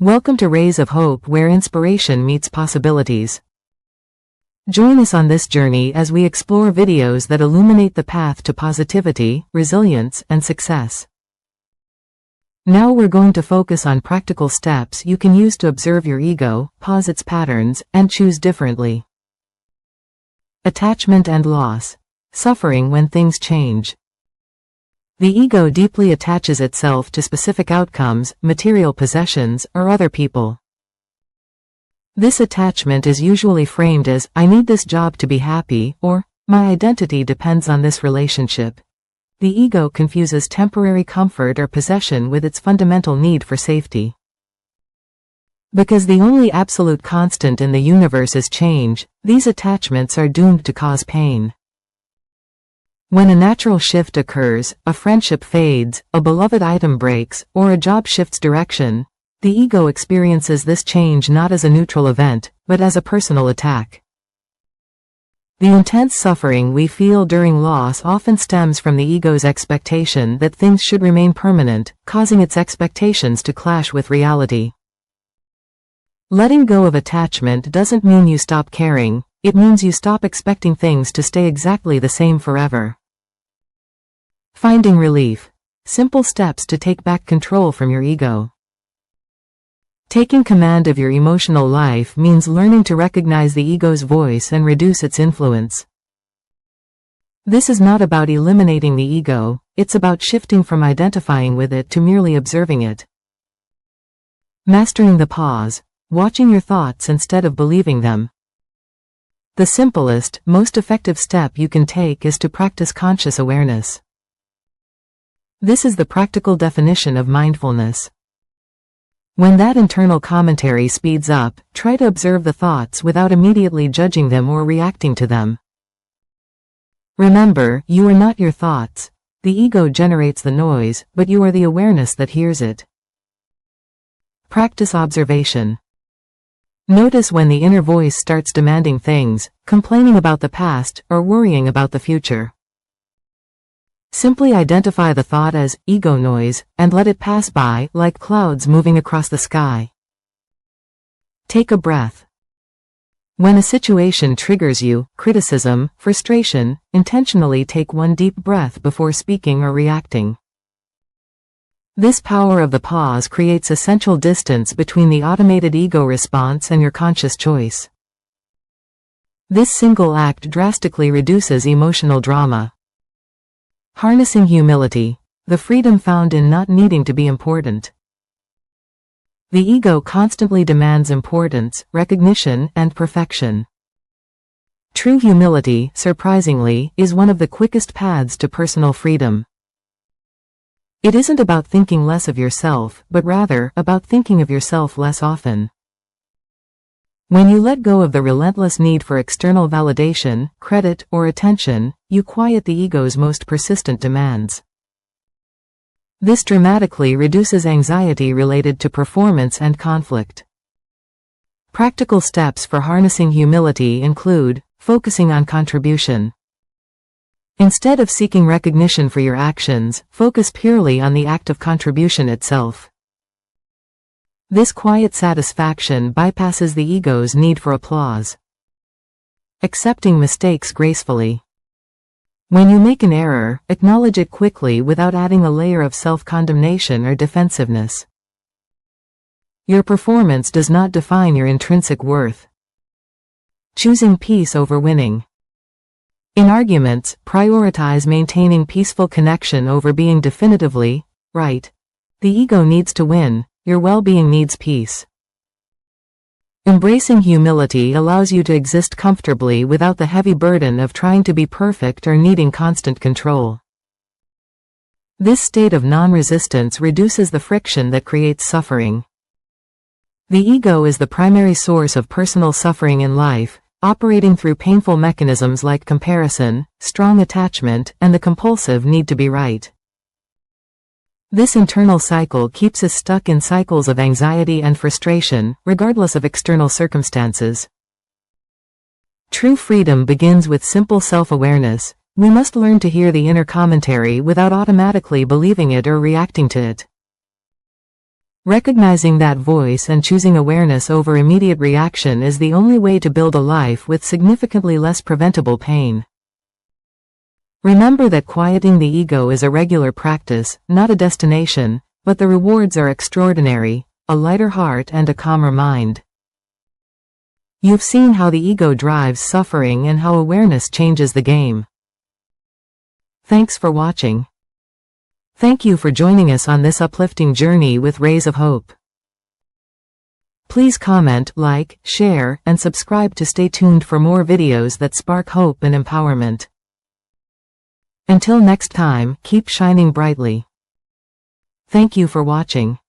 Welcome to Rays of Hope, where inspiration meets possibilities. Join us on this journey as we explore videos that illuminate the path to positivity, resilience, and success. Now we're going to focus on practical steps you can use to observe your ego, pause its patterns, and choose differently. Attachment and loss. Suffering when things change. The ego deeply attaches itself to specific outcomes, material possessions, or other people. This attachment is usually framed as, "I need this job to be happy," or, "My identity depends on this relationship." The ego confuses temporary comfort or possession with its fundamental need for safety. Because the only absolute constant in the universe is change, these attachments are doomed to cause pain. When a natural shift occurs, a friendship fades, a beloved item breaks, or a job shifts direction, the ego experiences this change not as a neutral event, but as a personal attack. The intense suffering we feel during loss often stems from the ego's expectation that things should remain permanent, causing its expectations to clash with reality. Letting go of attachment doesn't mean you stop caring, it means you stop expecting things to stay exactly the same forever. Finding relief. Simple steps to take back control from your ego. Taking command of your emotional life means learning to recognize the ego's voice and reduce its influence. This is not about eliminating the ego, it's about shifting from identifying with it to merely observing it. Mastering the pause. Watching your thoughts instead of believing them. The simplest, most effective step you can take is to practice conscious awareness. This is the practical definition of mindfulness. When that internal commentary speeds up, try to observe the thoughts without immediately judging them or reacting to them. Remember, you are not your thoughts. The ego generates the noise, but you are the awareness that hears it. Practice observation. Notice when the inner voice starts demanding things, complaining about the past, or worrying about the future. Simply identify the thought as ego noise, and let it pass by like clouds moving across the sky. Take a breath. When a situation triggers you, criticism, frustration, intentionally take one deep breath before speaking or reacting. This power of the pause creates essential distance between the automated ego response and your conscious choice. This single act drastically reduces emotional drama. Harnessing humility. The freedom found in not needing to be important. The ego constantly demands importance, recognition, and perfection. True humility, surprisingly, is one of the quickest paths to personal freedom. It isn't about thinking less of yourself, but rather about thinking of yourself less often. When you let go of the relentless need for external validation, credit, or attention, you quiet the ego's most persistent demands. This dramatically reduces anxiety related to performance and conflict. Practical steps for harnessing humility include focusing on contribution. Instead of seeking recognition for your actions, focus purely on the act of contribution itself. This quiet satisfaction bypasses the ego's need for applause. Accepting mistakes gracefully. When you make an error, acknowledge it quickly without adding a layer of self-condemnation or defensiveness. Your performance does not define your intrinsic worth. Choosing peace over winning. In arguments, prioritize maintaining peaceful connection over being definitively right. The ego needs to win, your well-being needs peace. Embracing humility allows you to exist comfortably without the heavy burden of trying to be perfect or needing constant control. This state of non-resistance reduces the friction that creates suffering. The ego is the primary source of personal suffering in life, operating through painful mechanisms like comparison, strong attachment, and the compulsive need to be right. This internal cycle keeps us stuck in cycles of anxiety and frustration, regardless of external circumstances. True freedom begins with simple self-awareness. We must learn to hear the inner commentary without automatically believing it or reacting to it. Recognizing that voice and choosing awareness over immediate reaction is the only way to build a life with significantly less preventable pain. Remember that quieting the ego is a regular practice, not a destination, but the rewards are extraordinary: a lighter heart and a calmer mind. You've seen how the ego drives suffering and how awareness changes the game. Thanks for watching. Thank you for joining us on this uplifting journey with rays of hope. Please comment, like, share, and subscribe to stay tuned for more videos that spark hope and empowerment. Until next time, keep shining brightly. Thank you for watching.